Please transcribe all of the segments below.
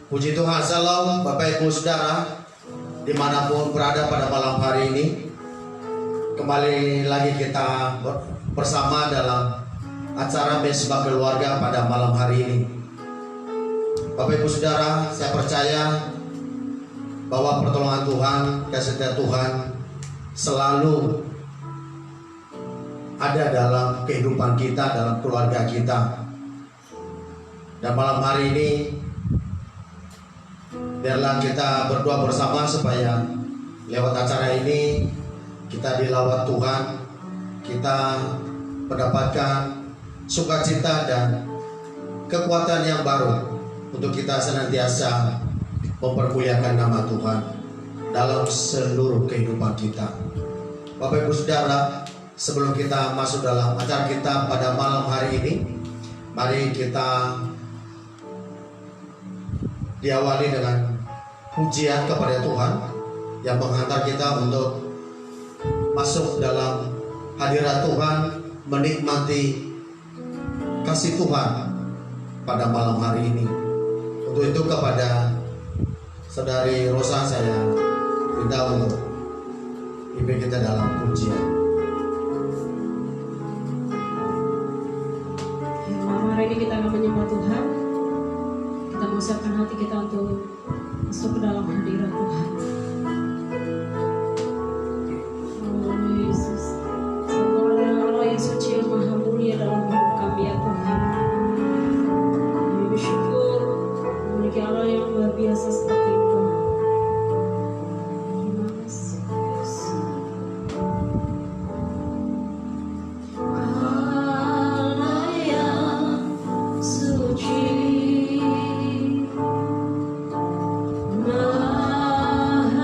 Puji Tuhan, salam Bapak Ibu Saudara dimanapun berada pada malam hari ini. Kembali lagi kita bersama dalam acara Mesbah Keluarga pada malam hari ini. Bapak Ibu Saudara, saya percaya bahwa pertolongan Tuhan, kasih setia Tuhan selalu ada dalam kehidupan kita, dalam keluarga kita. Dan malam hari ini biarlah kita berdoa bersama supaya lewat acara ini kita dilawat Tuhan, kita mendapatkan sukacita dan kekuatan yang baru untuk kita senantiasa mempermuliakan nama Tuhan dalam seluruh kehidupan kita. Bapak Ibu Saudara, sebelum kita masuk dalam acara kita pada malam hari ini, mari kita diawali dengan pujian kepada Tuhan yang menghantar kita untuk masuk dalam hadirat Tuhan, menikmati kasih Tuhan pada malam hari ini. Untuk itu kepada Saudari Rosa saya minta untuk pimpin kita dalam pujian. Malam hari ini kita akan menyembah Tuhan. Kita mengucapkan hati kita untuk masuk ke dalam hadirat Tuhan. Oh Yesus, Allah yang suci yang maha mulia dalam hidup kami ya Tuhan. Kami bersyukur memiliki Allah yang luar biasa seperti Engkau. Terima kasih Yesus. Allah yang suci maha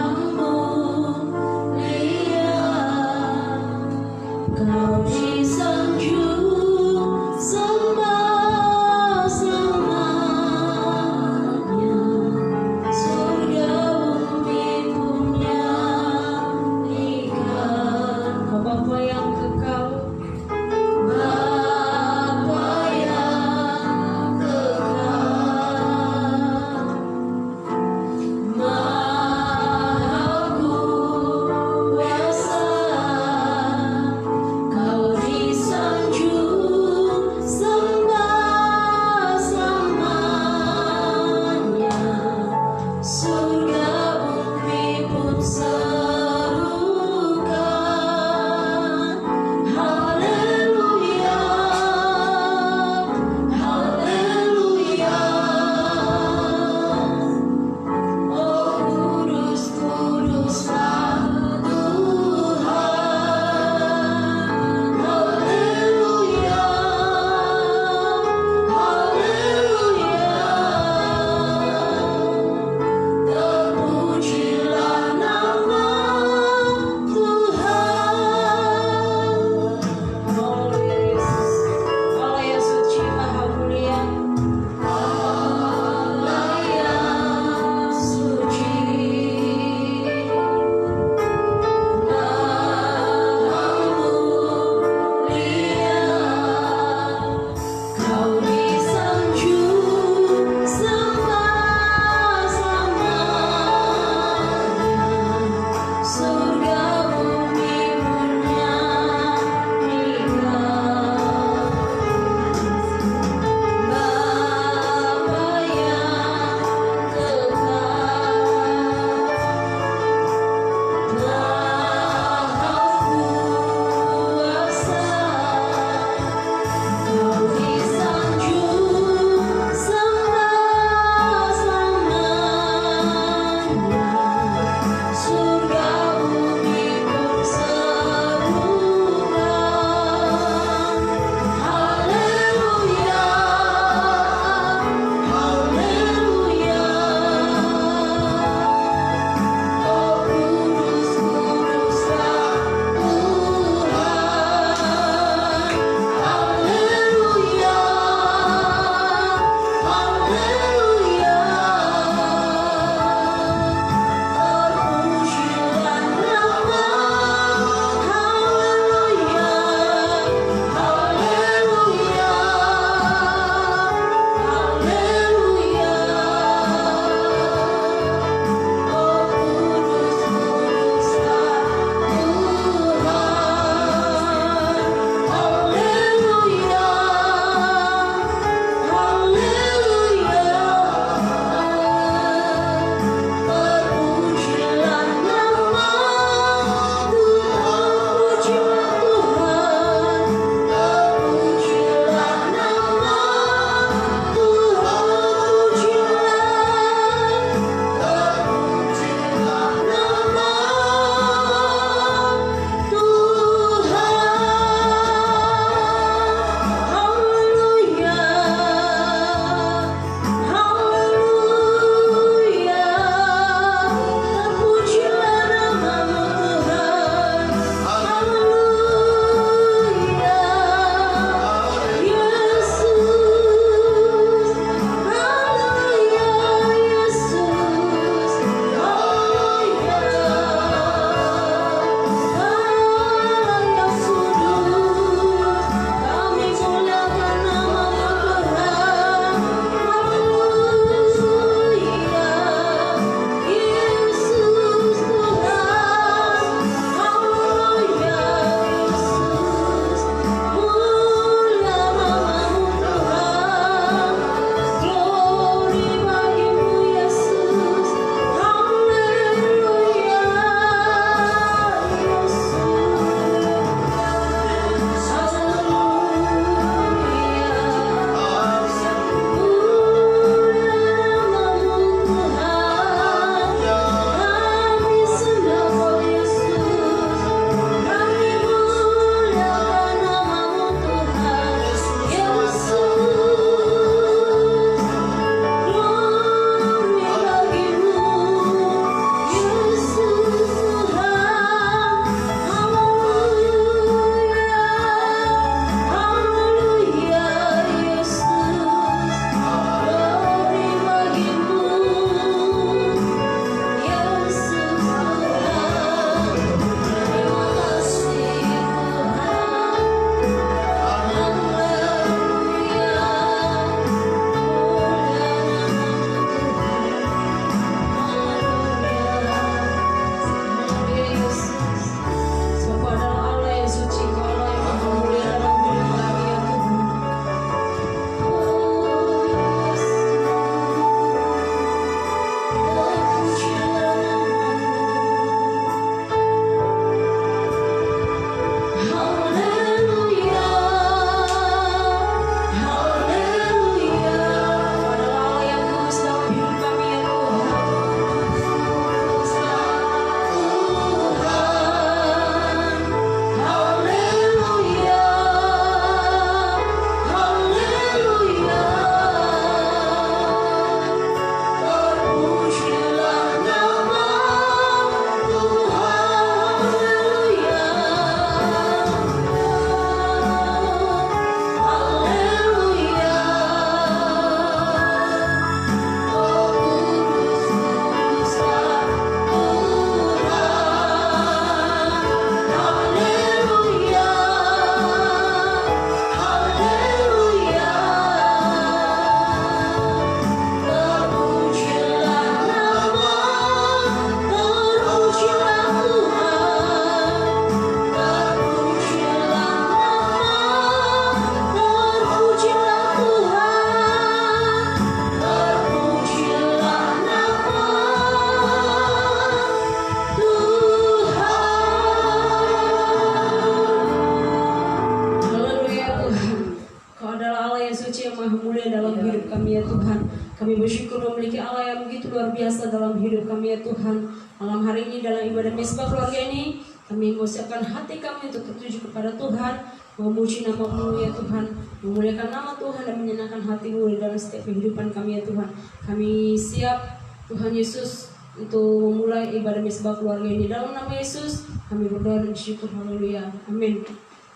yang maha mulia dalam hidup kami ya Tuhan. Kami bersyukur memiliki Allah yang begitu luar biasa dalam hidup kami ya Tuhan. Malam hari ini dalam ibadah Mezbah Keluarga ini, kami mengucapkan hati kami untuk tertuju kepada Tuhan, memuji nama-Mu ya Tuhan, memuliakan nama Tuhan dan menyenangkan hati-Mu di dalam setiap kehidupan kami ya Tuhan. Kami siap Tuhan Yesus untuk memulai ibadah Mezbah Keluarga ini. Dalam nama Yesus kami berdoa dan bersyukur. Haleluya. Amin.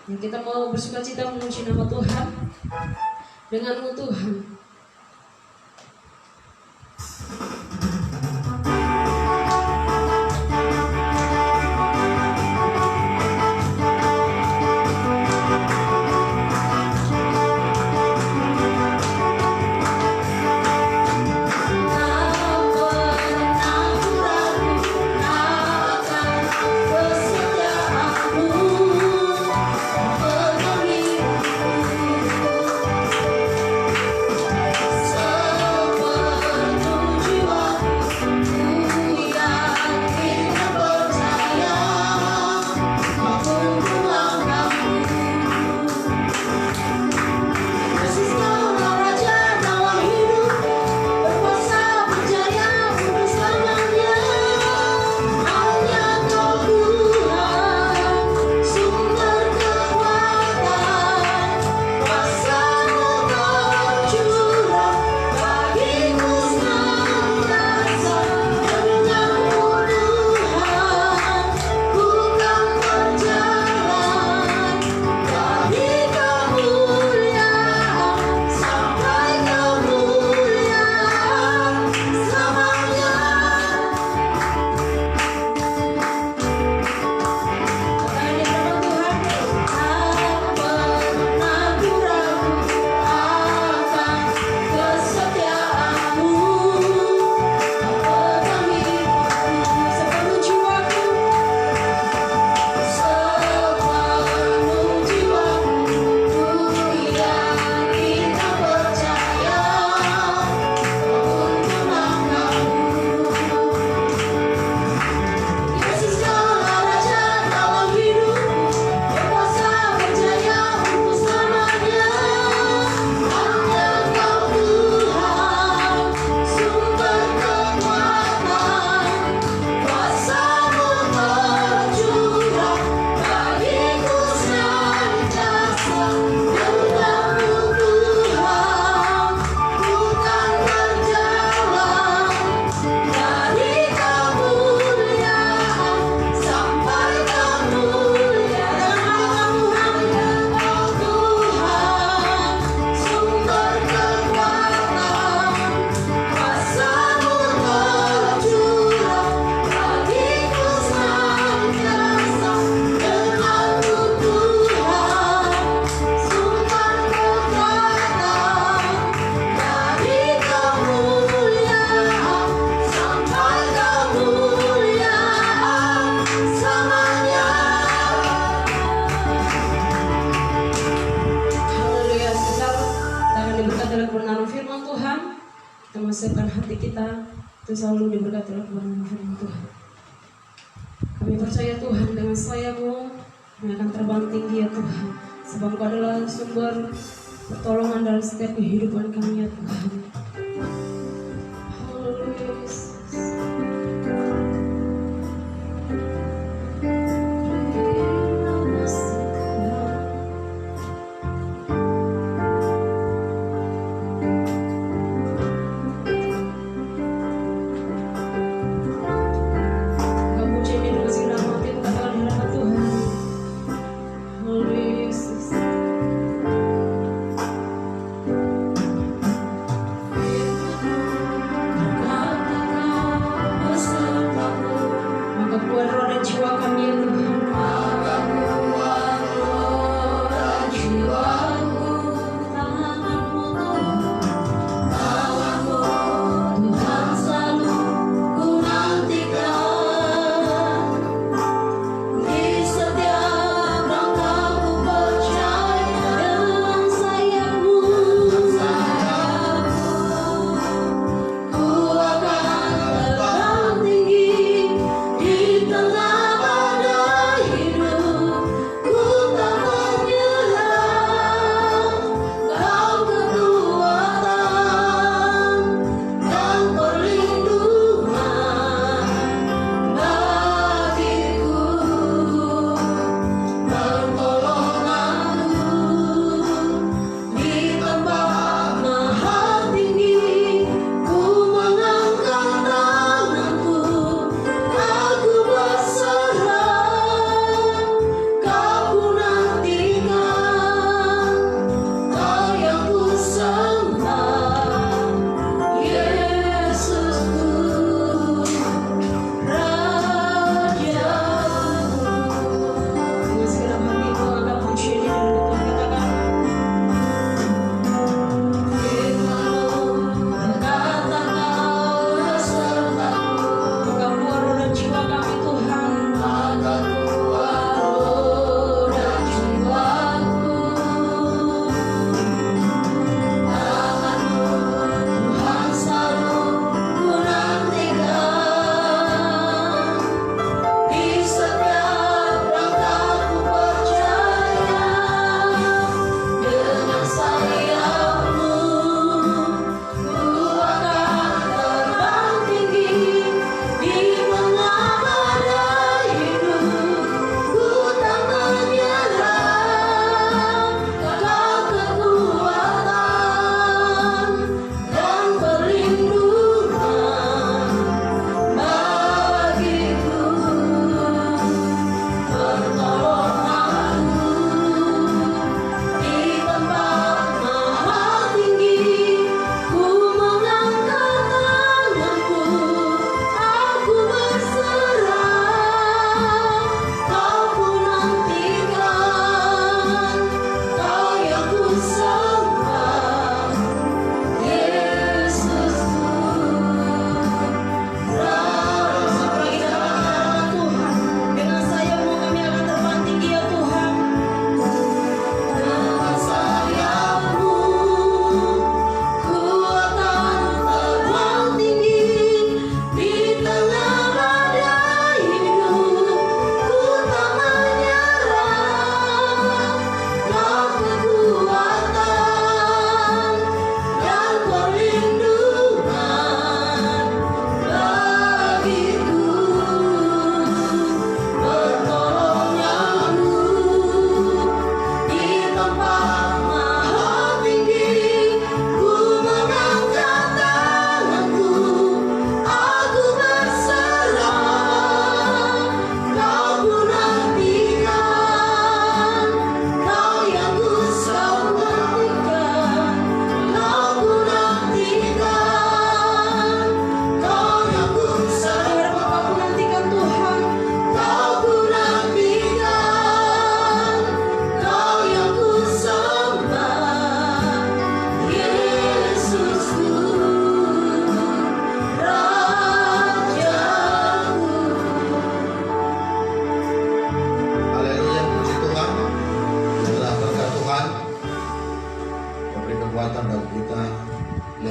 Ya, kita mau bersukacita memuji nama Tuhan dengan-Mu Tuhan. Siapkan hati kita itu selalu diberkati oleh kebenaran firman Tuhan. Kami percaya Tuhan dengan saya-Mu yang akan terbang tinggi ya Tuhan, sebab Engkau adalah sumber pertolongan dalam setiap kehidupan kami ya Tuhan. Haleluya Yesus.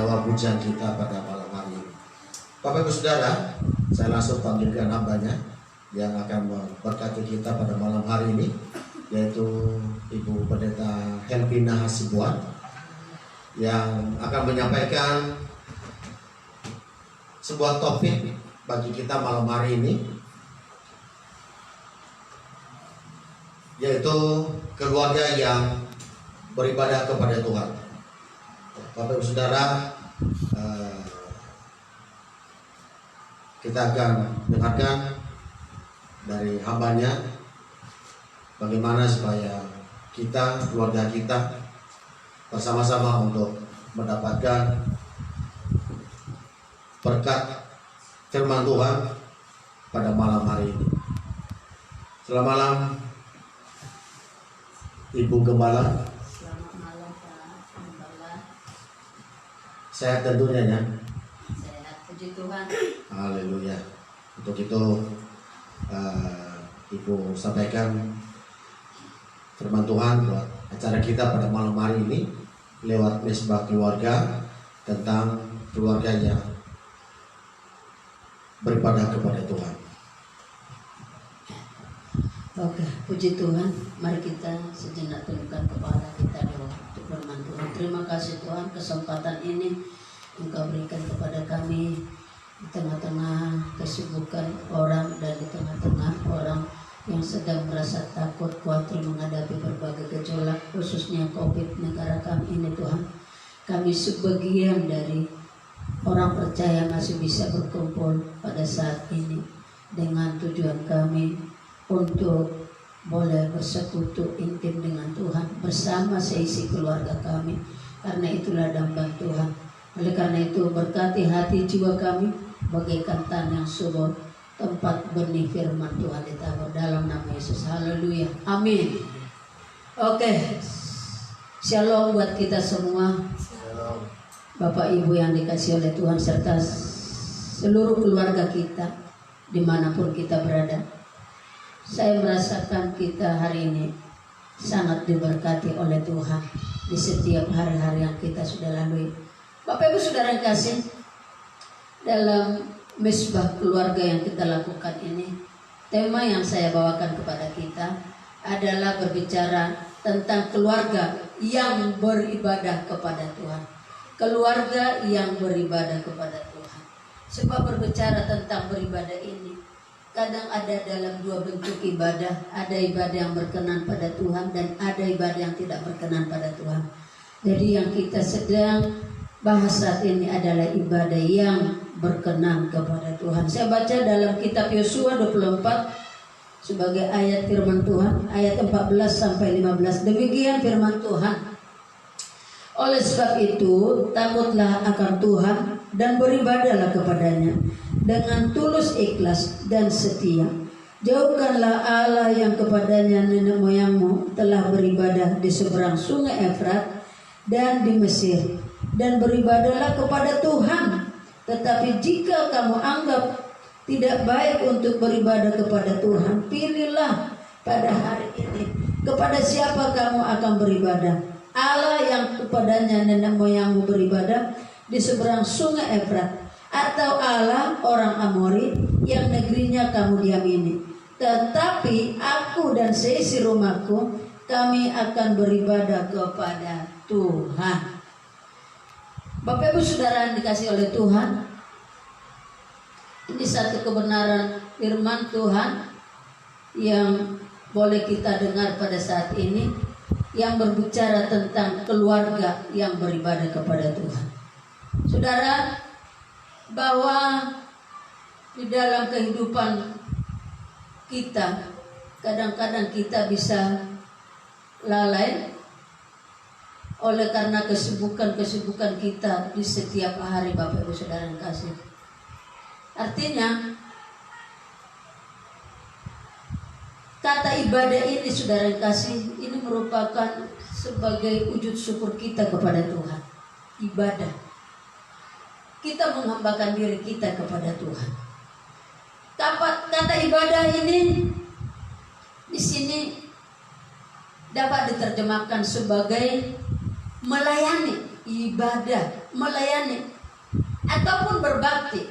menjawab pujian kita pada malam hari ini. Bapak Ibu Saudara, saya langsung panggilkan hambanya yang akan memberkati kita pada malam hari ini, yaitu Ibu Pendeta Helpina Hasibuan, yang akan menyampaikan sebuah topik bagi kita malam hari ini, yaitu keluarga yang beribadah kepada Tuhan. Bapak Ibu Saudara, kita akan dengarkan dari hambanya bagaimana supaya kita, keluarga kita bersama-sama untuk mendapatkan berkat firman Tuhan pada malam hari ini. Selamat malam Ibu Gembala. Selamat malam Pak Gembala. Sehat tentunya ya. Sehat, puji Tuhan. Haleluya. Untuk itu Ibu sampaikan firman Tuhan buat acara kita pada malam hari ini lewat Mesbah Keluarga, tentang keluarga yang beribadah kepada Tuhan. Oke, puji Tuhan. Mari kita sejenak tundukkan kepala kita doa untuk firman Tuhan. Terima kasih Tuhan, kesempatan ini Engkau berikan kepada kami di tengah-tengah kesibukan orang dan di tengah-tengah orang yang sedang merasa takut, khawatir menghadapi berbagai gejolak, khususnya COVID negara kami ini Tuhan. Kami sebagian dari orang percaya masih bisa berkumpul pada saat ini dengan tujuan kami untuk boleh bersekutu intim dengan Tuhan bersama seisi keluarga kami. Karena itulah dambaan Tuhan. Oleh karena itu berkati hati jiwa kami bagaikan tanah yang subur, tempat benih firman Tuhan ditabur dalam nama Yesus. Haleluya. Amin. Oke. Shalom buat kita semua. Bapak Ibu yang dikasihi oleh Tuhan serta seluruh keluarga kita dimanapun kita berada. Saya merasakan kita hari ini sangat diberkati oleh Tuhan di setiap hari-hari yang kita sudah lalui. Bapak Ibu Saudara yang kasih, dalam Mesbah Keluarga yang kita lakukan ini, tema yang saya bawakan kepada kita adalah berbicara tentang keluarga yang beribadah kepada Tuhan. Keluarga yang beribadah kepada Tuhan. Sebab berbicara tentang beribadah ini, kadang ada dalam dua bentuk ibadah. Ada ibadah yang berkenan pada Tuhan dan ada ibadah yang tidak berkenan pada Tuhan. Jadi yang kita sedang bahas saat ini adalah ibadah yang berkenan kepada Tuhan. Saya baca dalam kitab Yosua 24 sebagai ayat firman Tuhan, ayat 14 sampai 15. Demikian firman Tuhan. Oleh sebab itu, takutlah akan Tuhan dan beribadahlah kepadanya dengan tulus ikhlas dan setia. Jauhkanlah Allah yang kepadanya nenek moyangmu telah beribadah di seberang sungai Efrat dan di Mesir, dan beribadahlah kepada Tuhan. Tetapi jika kamu anggap tidak baik untuk beribadah kepada Tuhan, pilihlah pada hari ini kepada siapa kamu akan beribadah. Allah yang kepadanya nenek moyangmu beribadah di seberang sungai Efrat, atau Allah orang Amori yang negerinya kamu diami ini. Tetapi aku dan seisi rumahku, kami akan beribadah kepada Tuhan. Bapak Ibu Saudara yang dikasihi oleh Tuhan, ini satu kebenaran firman Tuhan yang boleh kita dengar pada saat ini, yang berbicara tentang keluarga yang beribadah kepada Tuhan. Saudara, bahwa di dalam kehidupan kita, kadang-kadang kita bisa lalai oleh karena kesibukan kita di setiap hari. Bapak Ibu Saudara yang kasih, artinya kata ibadah ini, saudara yang kasih, ini merupakan sebagai wujud syukur kita kepada Tuhan. Ibadah, kita menghambakan diri kita kepada Tuhan. Kata ibadah ini di sini dapat diterjemahkan sebagai melayani. ibadah, melayani, ataupun berbakti,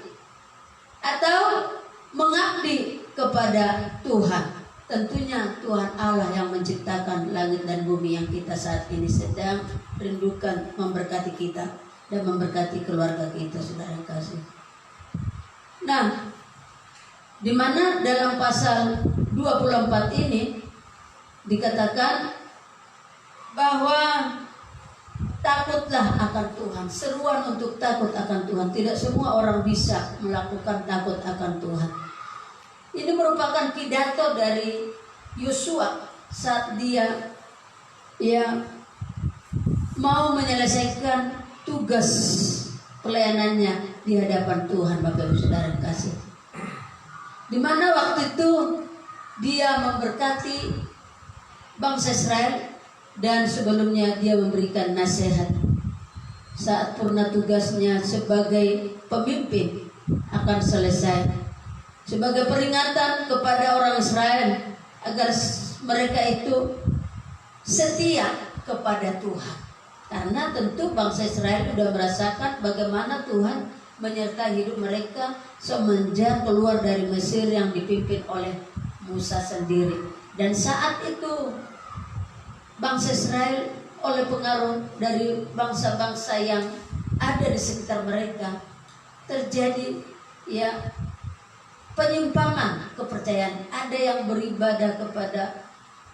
atau mengabdi kepada Tuhan. Tentunya Tuhan Allah yang menciptakan langit dan bumi yang kita saat ini sedang rindukan memberkati kita dan memberkati keluarga kita, saudara kasih. Nah, di mana dalam pasal 24 ini dikatakan bahwa takutlah akan Tuhan. Seruan untuk takut akan Tuhan. Tidak semua orang bisa melakukan takut akan Tuhan. Ini merupakan pidato dari Yosua saat dia mau menyelesaikan tugas pelayanannya di hadapan Tuhan, Bapak Ibu Saudara kasih. Di mana waktu itu dia memberkati bangsa Israel dan sebelumnya dia memberikan nasihat saat purna tugasnya sebagai pemimpin akan selesai, sebagai peringatan kepada orang Israel agar mereka itu setia kepada Tuhan. Karena tentu bangsa Israel sudah merasakan bagaimana Tuhan menyertai hidup mereka semenjak keluar dari Mesir yang dipimpin oleh Musa sendiri. Dan saat itu bangsa Israel oleh pengaruh dari bangsa-bangsa yang ada di sekitar mereka terjadi penyimpangan kepercayaan. Ada yang beribadah kepada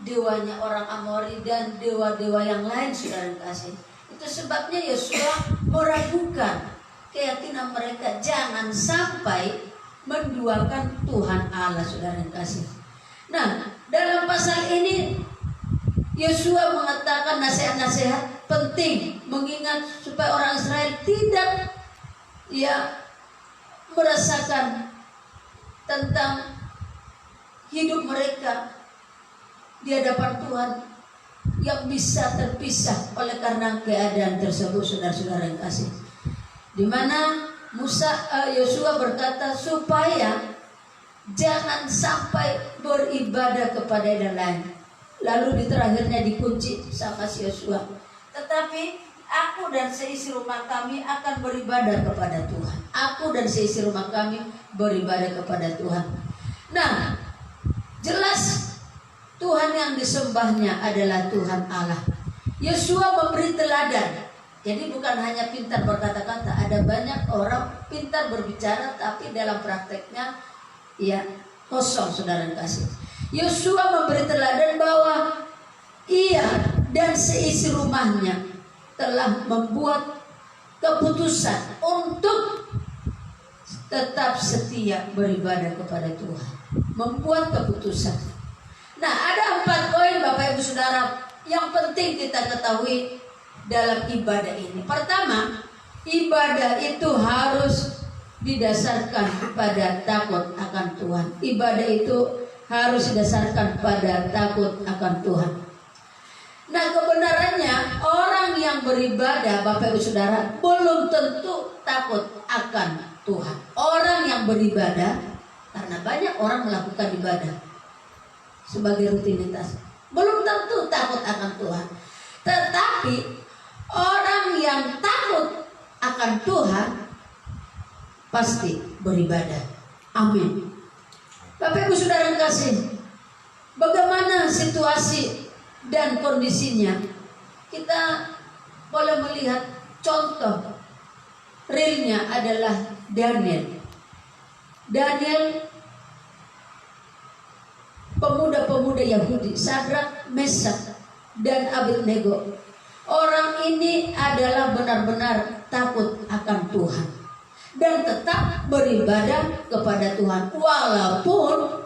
dewanya orang Amori dan dewa-dewa yang lain, saudara kasih. Itu sebabnya Yosua meragukan keyakinan mereka, jangan sampai menduakan Tuhan Allah, saudara kasih. Nah, dalam pasal ini Yosua mengatakan nasihat-nasihat penting, mengingat supaya orang Israel tidak merasakan tentang hidup mereka di hadapan Tuhan yang bisa terpisah oleh karena keadaan tersebut, saudara-saudara yang kasih. Di mana Yosua berkata supaya jangan sampai beribadah kepada yang lain. Lalu di terakhirnya dikunci sama si Yosua, tetapi aku dan seisi rumah kami akan beribadah kepada Tuhan. Aku dan seisi rumah kami beribadah kepada Tuhan. Nah, jelas Tuhan yang disembahnya adalah Tuhan Allah. Yosua memberi teladan. Jadi bukan hanya pintar berkata-kata, ada banyak orang pintar berbicara tapi dalam prakteknya kosong, saudara kasih. Yosua memberi teladan bahwa ia dan seisi rumahnya telah membuat keputusan untuk tetap setia beribadah kepada Tuhan. Membuat keputusan. Nah, ada 4 poin Bapak Ibu Saudara yang penting kita ketahui dalam ibadah ini. Pertama, ibadah itu harus didasarkan pada takut akan Tuhan. Ibadah itu harus didasarkan pada takut akan Tuhan. Nah, kebenarannya orang yang beribadah, Bapak Ibu Saudara, belum tentu takut akan Tuhan. Orang yang beribadah, karena banyak orang melakukan ibadah sebagai rutinitas, belum tentu takut akan Tuhan. Tetapi orang yang takut akan Tuhan pasti beribadah. Amin. Bapak Ibu Saudara kasih, bagaimana situasi dan kondisinya? Kita boleh melihat contoh realnya adalah Daniel. Pemuda-pemuda Yahudi, Sadrak, Mesak, dan Abednego. Orang ini adalah benar-benar takut akan Tuhan dan tetap beribadah kepada Tuhan walaupun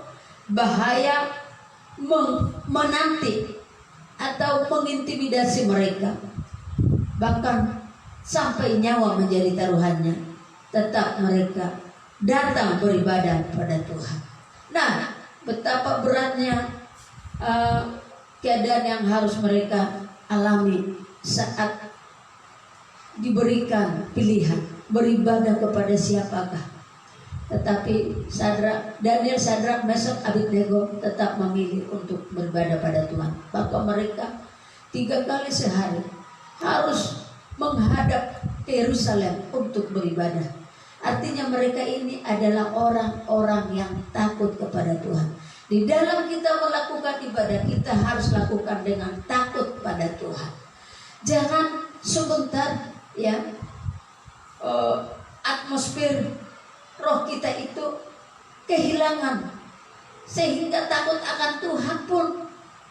bahaya menanti atau mengintimidasi mereka, bahkan sampai nyawa menjadi taruhannya. Tetap mereka datang beribadah pada Tuhan. Nah, betapa beratnya keadaan yang harus mereka alami saat diberikan pilihan beribadah kepada siapakah. Tetapi Daniel, Sadrak, Mesak, Abednego tetap memilih untuk beribadah pada Tuhan. Maka mereka 3 kali sehari harus menghadap ke Yerusalem untuk beribadah. Artinya mereka ini adalah orang-orang yang takut kepada Tuhan. Di dalam kita melakukan ibadah, kita harus lakukan dengan takut pada Tuhan. Jangan sebentar ya atmosfer roh kita itu kehilangan, sehingga takut akan Tuhan pun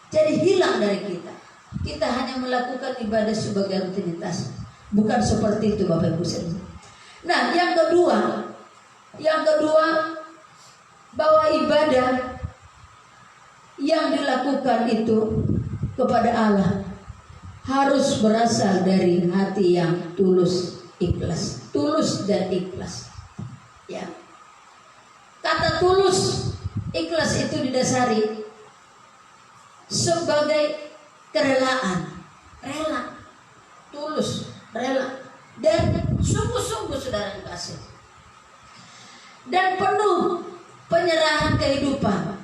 jadi hilang dari kita. Kita hanya melakukan ibadah sebagai rutinitas. Bukan seperti itu Bapak Ibu sekalian. Nah, yang kedua bahwa ibadah yang dilakukan itu kepada Allah harus berasal dari hati yang tulus, ikhlas. Tulus dan ikhlas. Ya. Kata tulus, ikhlas itu didasari sebagai kerelaan, rela, tulus, rela, dan sungguh-sungguh saudara kasih, dan penuh penyerahan kehidupan,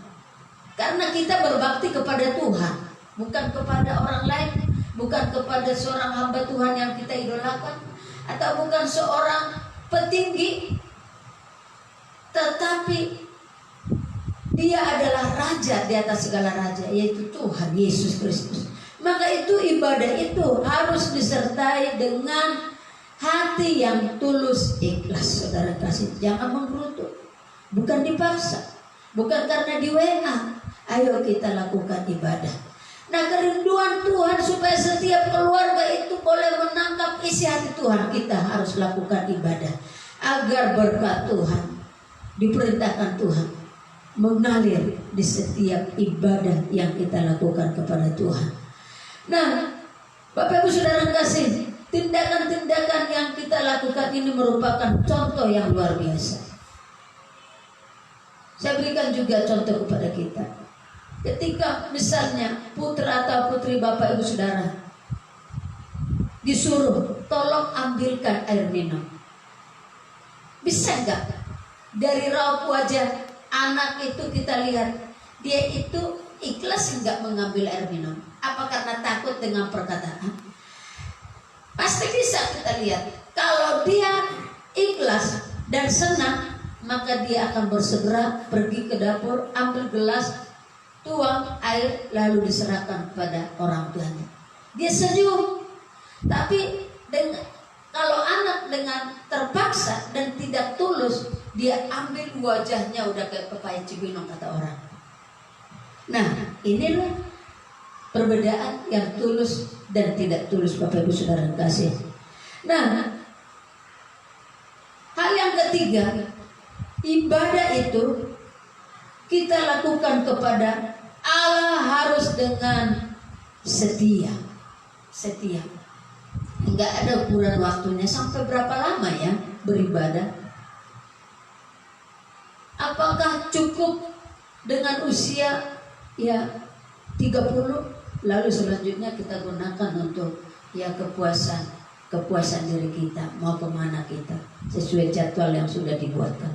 karena kita berbakti kepada Tuhan, bukan kepada orang lain, bukan kepada seorang hamba Tuhan yang kita idolakan, atau bukan seorang petinggi, tetapi Dia adalah Raja di atas segala raja, yaitu Tuhan Yesus Kristus. Maka itu ibadah itu harus disertai dengan hati yang tulus, ikhlas, saudara kasih. Jangan menggerutu, bukan dipaksa, bukan karena di WA. Ayo kita lakukan ibadah. Nah, kerinduan Tuhan supaya setiap keluarga itu boleh menangkap isi hati Tuhan, kita harus lakukan ibadah agar berkat Tuhan, diperintahkan Tuhan, mengalir di setiap ibadah yang kita lakukan kepada Tuhan. Nah, Bapak Ibu Saudara kasih, tindakan-tindakan yang kita lakukan ini merupakan contoh yang luar biasa. Saya berikan juga contoh kepada kita. Ketika misalnya putra atau putri Bapak Ibu Saudara disuruh tolong ambilkan air minum, bisa enggak dari raut wajah anak itu kita lihat dia itu ikhlas enggak mengambil air minum? Apa karena takut dengan perkataan? Pasti bisa kita lihat. Kalau dia ikhlas dan senang, maka dia akan bersegera pergi ke dapur, ambil gelas, tuang air, lalu diserahkan kepada orang tuanya. Dia senyum. Tapi kalau anak dengan terpaksa dan tidak tulus, dia ambil wajahnya udah kayak pepaya Cibinong kata orang. Nah, inilah perbedaan yang tulus dan tidak tulus Bapak Ibu Saudara kasih. Nah, hal yang ketiga, ibadah itu kita lakukan kepada Allah harus dengan setia. Setia. Enggak ada ukuran waktunya sampai berapa lama ya beribadah. Apakah cukup dengan usia ya 30, lalu selanjutnya kita gunakan untuk ya kepuasan diri kita, mau kemana kita sesuai jadwal yang sudah dibuatkan.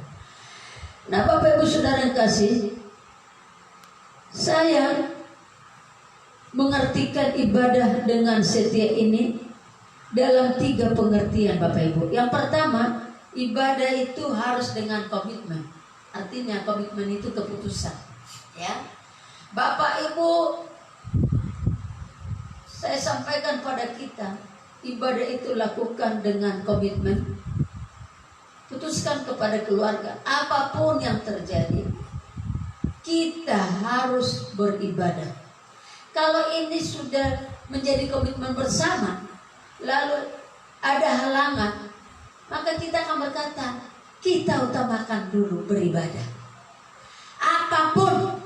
Nah, Bapak Ibu Saudara yang kasih, saya mengartikan ibadah dengan setia ini dalam 3 pengertian Bapak Ibu. Yang pertama, ibadah itu harus dengan komitmen. Artinya komitmen itu keputusan, ya. Bapak Ibu, saya sampaikan pada kita, ibadah itu lakukan dengan komitmen. Putuskan kepada keluarga, apapun yang terjadi, kita harus beribadah. Kalau ini sudah menjadi komitmen bersama, lalu ada halangan, maka kita akan berkata, kita utamakan dulu beribadah. Apapun,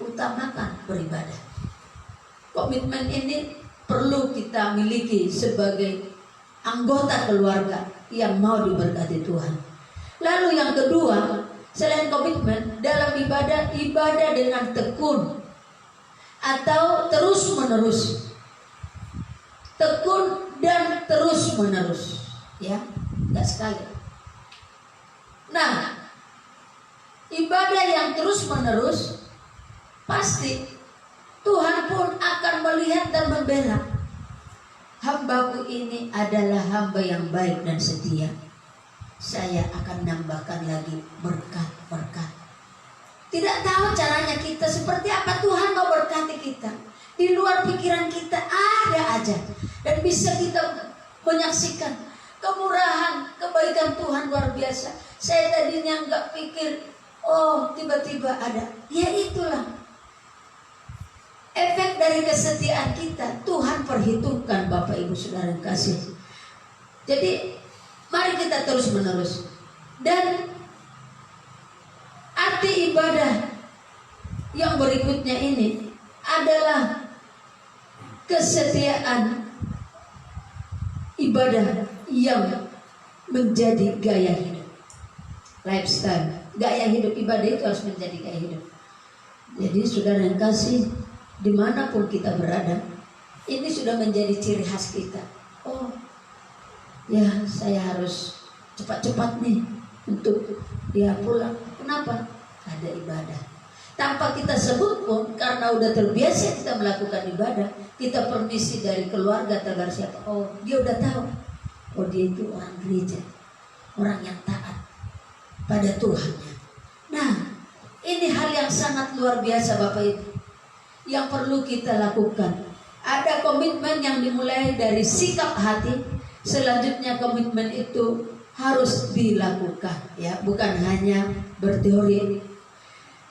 utamakan beribadah. Komitmen ini perlu kita miliki sebagai anggota keluarga yang mau diberkati Tuhan. Lalu yang kedua, selain komitmen dalam ibadah dengan tekun atau terus menerus. Tekun dan terus menerus, ya, enggak sekali. Nah, ibadah yang terus menerus pasti Tuhan pun akan melihat dan membela. hambaku ini adalah hamba yang baik dan setia, saya akan nambahkan lagi berkat-berkat. Tidak tahu caranya kita seperti apa Tuhan mau berkati kita. Di luar pikiran kita ada aja. Dan bisa kita menyaksikan kemurahan, kebaikan Tuhan luar biasa. Saya tadinya nggak pikir, oh tiba-tiba ada. Ya itulah efek dari kesetiaan kita. Tuhan perhitungkan Bapak Ibu Saudara yang kasih. Jadi mari kita terus menerus. Dan arti ibadah yang berikutnya ini adalah kesetiaan ibadah yang menjadi gaya hidup, lifestyle. Gaya hidup ibadah itu harus menjadi gaya hidup. Jadi saudara yang kasih, dimanapun kita berada, ini sudah menjadi ciri khas kita. Oh ya, saya harus cepat-cepat nih untuk dia pulang. Kenapa? Ada ibadah. Tanpa kita sebut pun, karena udah terbiasa kita melakukan ibadah, kita permisi dari keluarga tegar siapa. Oh, dia udah tahu. Oh, dia itu orang gereja, orang yang taat pada Tuhannya. Nah, ini hal yang sangat luar biasa Bapak Ibu, yang perlu kita lakukan. Ada komitmen yang dimulai dari sikap hati. Selanjutnya komitmen itu harus dilakukan, ya, bukan hanya berteori.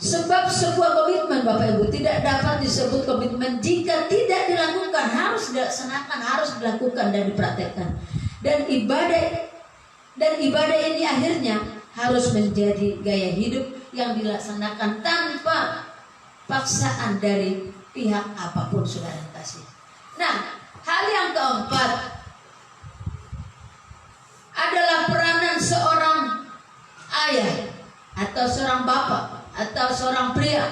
Sebab sebuah komitmen Bapak Ibu tidak dapat disebut komitmen jika tidak dilakukan. Harus dilaksanakan, harus dilakukan dan dipraktekkan. Dan ibadah ini akhirnya harus menjadi gaya hidup yang dilaksanakan tanpa paksaan dari pihak apapun saudara kasih. Nah, hal yang keempat adalah peranan seorang ayah atau seorang bapak atau seorang pria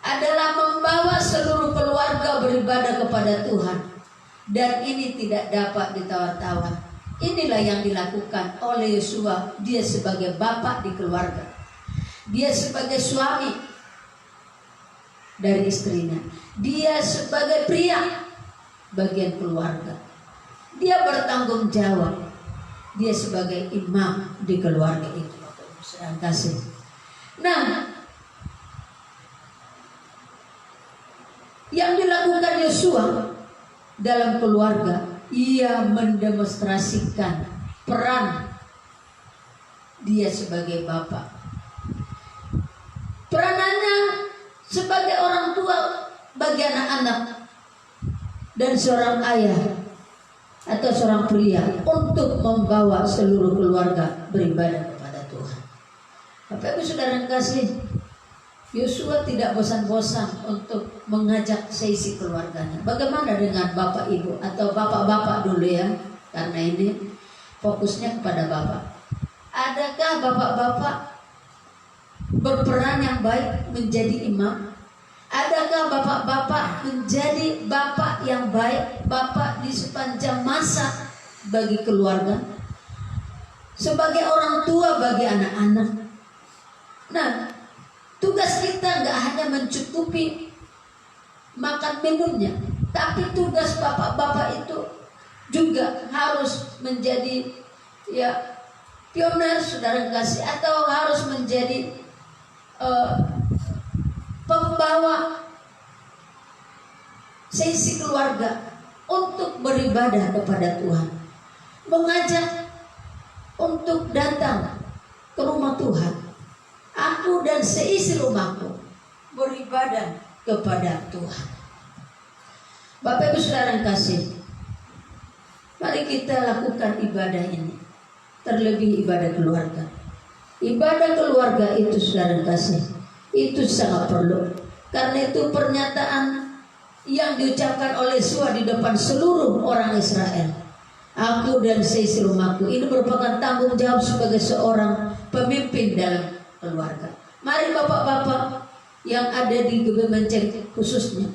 adalah membawa seluruh keluarga beribadah kepada Tuhan. Dan ini tidak dapat ditawar-tawar. Inilah yang dilakukan oleh Yosua. Dia sebagai bapak di keluarga, dia sebagai suami dari istrinya, dia sebagai pria bagian keluarga, dia bertanggung jawab, dia sebagai imam di keluarga itu. Sedang kasih. Nah, yang dilakukan Yosua dalam keluarga, ia mendemonstrasikan peran dia sebagai bapak. Peranannya sebagai orang tua bagi anak-anak dan seorang ayah atau seorang pria untuk membawa seluruh keluarga beribadah kepada Tuhan. Bapak Ibu Saudara yang kasih, Yosua tidak bosan-bosan untuk mengajak seisi keluarganya. Bagaimana dengan bapak ibu atau bapak-bapak dulu ya? Karena ini fokusnya kepada bapak. Adakah bapak-bapak berperan yang baik menjadi imam? Adakah bapak-bapak menjadi bapak yang baik, bapak di sepanjang masa bagi keluarga, sebagai orang tua bagi anak-anak? Nah, tugas kita nggak hanya mencukupi makan minumnya, tapi tugas bapak-bapak itu juga harus menjadi ya pioner saudara kasih, atau harus menjadi pembawa sesi keluarga untuk beribadah kepada Tuhan, mengajak untuk datang ke rumah Tuhan. Aku dan seisi rumahku beribadah kepada Tuhan. Bapak Ibu Saudara yang kasih, mari kita lakukan ibadah ini, terlebih ibadah keluarga. Ibadah keluarga itu saudara yang kasih, itu sangat perlu. Karena itu pernyataan yang diucapkan oleh Yosua di depan seluruh orang Israel, aku dan seisi rumahku, ini merupakan tanggung jawab sebagai seorang pemimpin dalam keluarga. Mari bapak-bapak yang ada di GBMC khususnya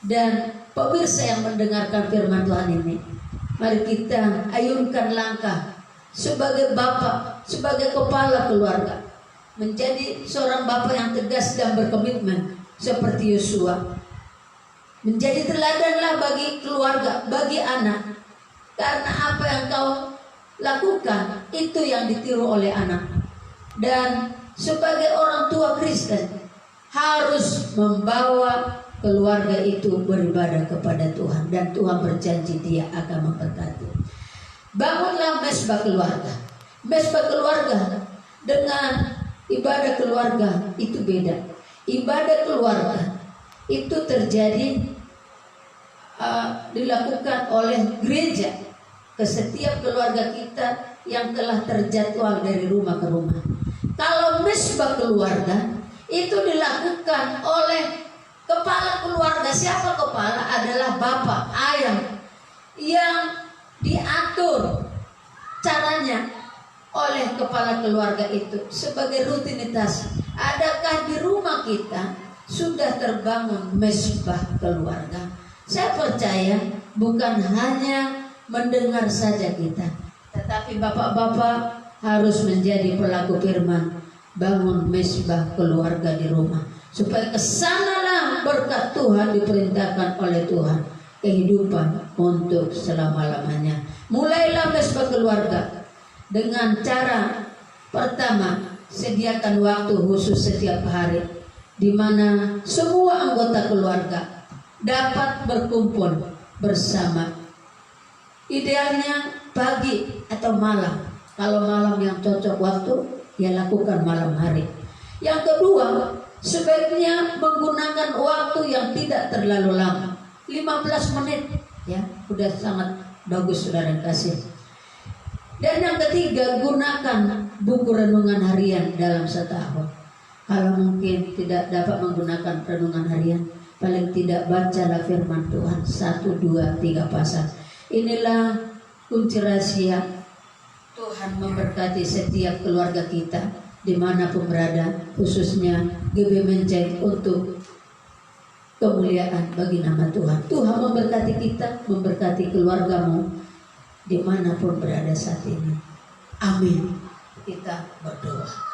dan pemirsa yang mendengarkan firman Tuhan ini, mari kita ayunkan langkah sebagai bapak, sebagai kepala keluarga, menjadi seorang bapak yang tegas dan berkomitmen seperti Yosua. Menjadi teladanlah bagi keluarga, bagi anak, Karena apa yang kau lakukan itu yang ditiru oleh anak. Dan sebagai orang tua Kristen harus membawa keluarga itu beribadah kepada Tuhan, dan Tuhan berjanji Dia akan memberkati. Bangunlah mesbah keluarga. Mesbah keluarga dengan ibadah keluarga itu beda. Ibadah keluarga itu terjadi dilakukan oleh gereja ke setiap keluarga kita yang telah terjadwal dari rumah ke rumah. Kalau mesbah keluarga itu dilakukan oleh kepala keluarga. Siapa kepala? Adalah bapak, ayah, yang diatur caranya oleh kepala keluarga itu sebagai rutinitas. Adakah di rumah kita sudah terbangun mesbah keluarga? Saya percaya bukan hanya mendengar saja kita, tetapi bapak-bapak harus menjadi pelaku firman. Bangun mesbah keluarga di rumah, supaya kesanalah berkat Tuhan diperintahkan oleh Tuhan, kehidupan untuk selama-lamanya. Mulailah mesbah keluarga dengan cara pertama, sediakan waktu khusus setiap hari di mana semua anggota keluarga dapat berkumpul bersama. Idealnya pagi atau malam. Kalau malam yang cocok waktu, ya lakukan malam hari. Yang kedua, sebaiknya menggunakan waktu yang tidak terlalu lama, 15 menit, ya, udah sangat bagus saudara kasih. Dan yang ketiga, gunakan buku renungan harian dalam setahun. Kalau mungkin tidak dapat menggunakan renungan harian, paling tidak bacalah firman Tuhan 1, 2, 3 pasal. Inilah kunci rahasia Tuhan memberkati setiap keluarga kita dimanapun berada, khususnya GB Menceng, untuk kemuliaan bagi nama Tuhan. Tuhan memberkati kita, memberkati keluargamu dimanapun berada saat ini. Amin. Kita berdoa.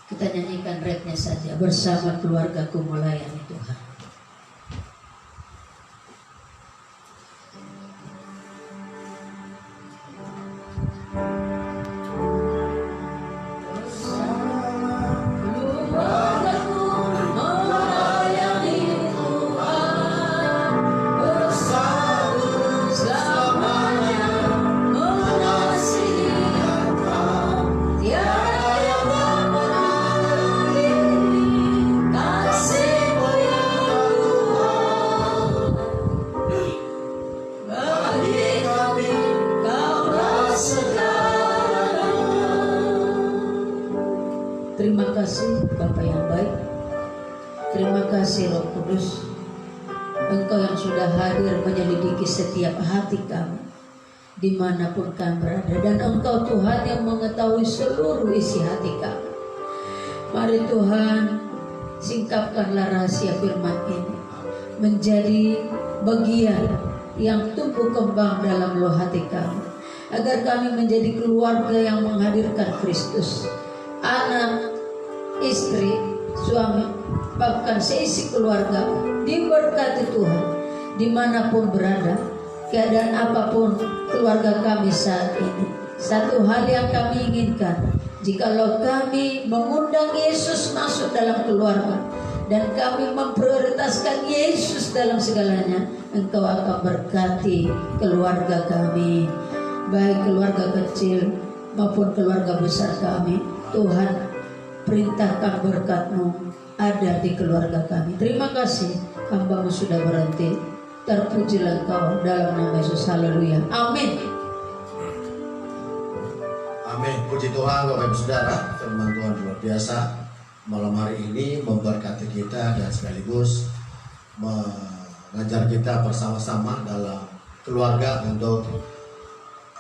Kita nyanyikan refnya saja, bersama keluargaku melayani Tuhan. Terima kasih Bapa yang baik. Terima kasih Roh Kudus, Engkau yang sudah hadir menyelidiki setiap hati kami dimanapun kami berada. Dan Engkau Tuhan yang mengetahui seluruh isi hati kami. Mari Tuhan, singkapkanlah rahasia firman ini menjadi bagian yang tumbuh kembang dalam loh hati kami, agar kami menjadi keluarga yang menghadirkan Kristus. Anak, istri, suami, bahkan seisi keluarga diberkati Tuhan dimanapun berada, keadaan apapun keluarga kami saat ini. Satu hal yang kami inginkan, jikalau kami mengundang Yesus masuk dalam keluarga dan kami memprioritaskan Yesus dalam segalanya, Engkau akan berkati keluarga kami, baik keluarga kecil maupun keluarga besar kami. Tuhan, perintahkan berkat-Mu ada di keluarga kami. Terima kasih, hamba-Mu sudah berhenti. Terpujilah Engkau dalam nama Yesus. Haleluya. Amin. Amin. Puji Tuhan Bapak Ibu Saudara, firman Tuhan luar biasa malam hari ini memberkati kita dan sekaligus mengajar kita bersama-sama dalam keluarga untuk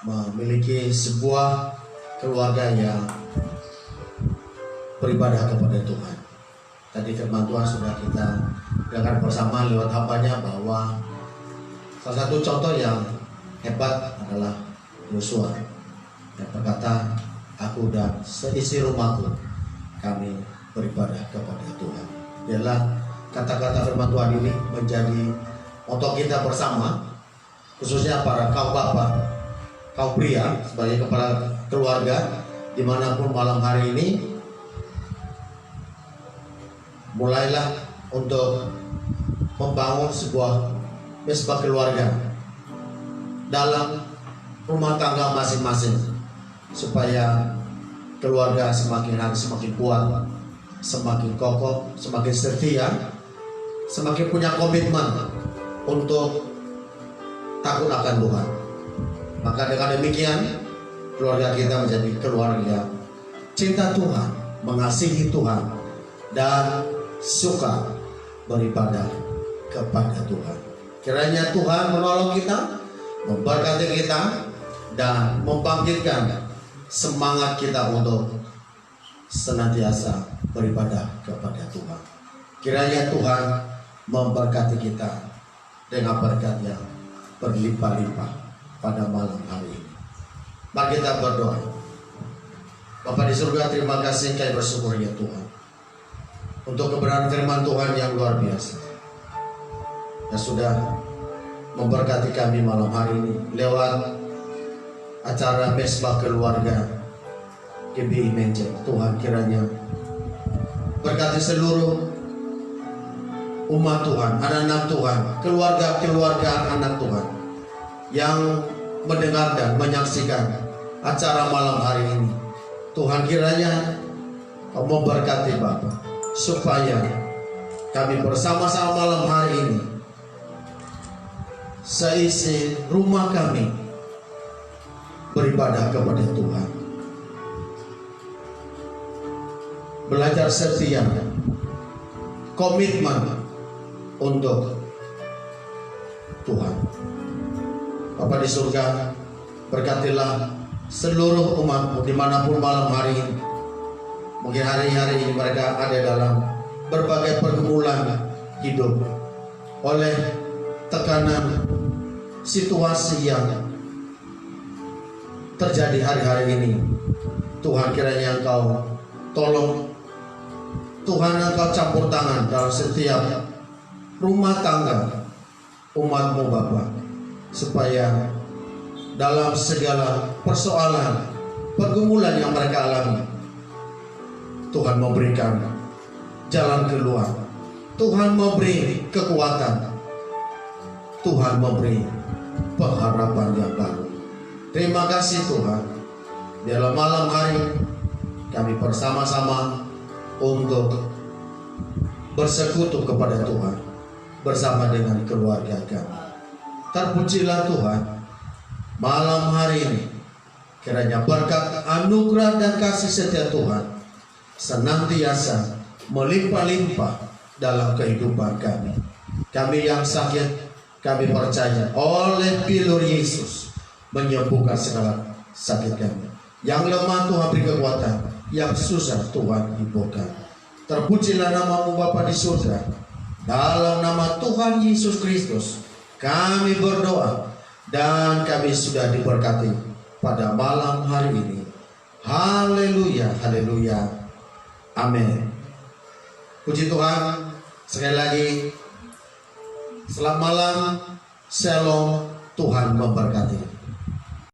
memiliki sebuah keluarga yang beribadah kepada Tuhan. Tadi firman Tuhan sudah kita dengar bersama lewat hambanya bahwa salah satu contoh yang hebat adalah Yosua yang berkata, aku dan seisi rumahku kami beribadah kepada Tuhan. Ialah kata-kata firman Tuhan ini menjadi moto kita bersama khususnya para kaum bapak, kaum pria sebagai kepala keluarga dimanapun malam hari ini, mulailah untuk membangun sebuah mesbah keluarga dalam rumah tangga masing-masing supaya keluarga semakin hari semakin kuat, semakin kokoh, semakin setia, semakin punya komitmen untuk takut akan Tuhan. Maka dengan demikian keluarga kita menjadi keluarga cinta Tuhan, mengasihi Tuhan, dan suka beribadah kepada Tuhan. Kiranya Tuhan menolong kita, memberkati kita, dan membangkitkan semangat kita untuk senantiasa beribadah kepada Tuhan. Kiranya Tuhan memberkati kita dengan berkat yang berlimpah-limpah pada malam hari ini. Mari kita berdoa. Bapa di surga, terima kasih, kami bersyukur ya Tuhan untuk kebenaran firman Tuhan yang luar biasa yang sudah memberkati kami malam hari ini lewat acara mesbah keluarga GBI Menceng. Tuhan kiranya berkati seluruh umat Tuhan, anak-anak Tuhan, keluarga-keluarga anak Tuhan yang mendengar dan menyaksikan acara malam hari ini. Tuhan kiranya Kau memberkati Bapa supaya kami bersama-sama malam hari ini seisi rumah kami beribadah kepada Tuhan, belajar setia, komitmen untuk Tuhan. Bapa di surga, berkatilah seluruh umatmu dimanapun malam hari ini. Mungkin hari-hari ini mereka ada dalam berbagai pergumulan hidup oleh tekanan situasi yang terjadi hari-hari ini. Tuhan kiranya Engkau tolong, Tuhan Engkau campur tangan dalam setiap rumah tangga umatmu Bapa, supaya dalam segala persoalan, pergumulan yang mereka alami, Tuhan memberikan jalan keluar, Tuhan memberi kekuatan, Tuhan memberi pengharapan yang baru. Terima kasih Tuhan. Dalam malam hari kami bersama-sama untuk bersekutu kepada Tuhan bersama dengan keluarga kami. Terpujilah Tuhan malam hari ini. Kiranya berkat, anugerah, dan kasih setia Tuhan senantiasa melimpah-limpah dalam kehidupan kami. Kami yang sakit, kami percaya oleh pilur Yesus menyembuhkan segala sakit kami. Yang lemah Tuhan beri kekuatan, yang susah Tuhan hiburkan. Terpujilah nama-Mu Bapa di surga. Dalam nama Tuhan Yesus Kristus kami berdoa, dan kami sudah diberkati pada malam hari ini. Haleluya, haleluya, amin. Puji Tuhan. Sekali lagi, selamat malam, shalom, Tuhan memberkati.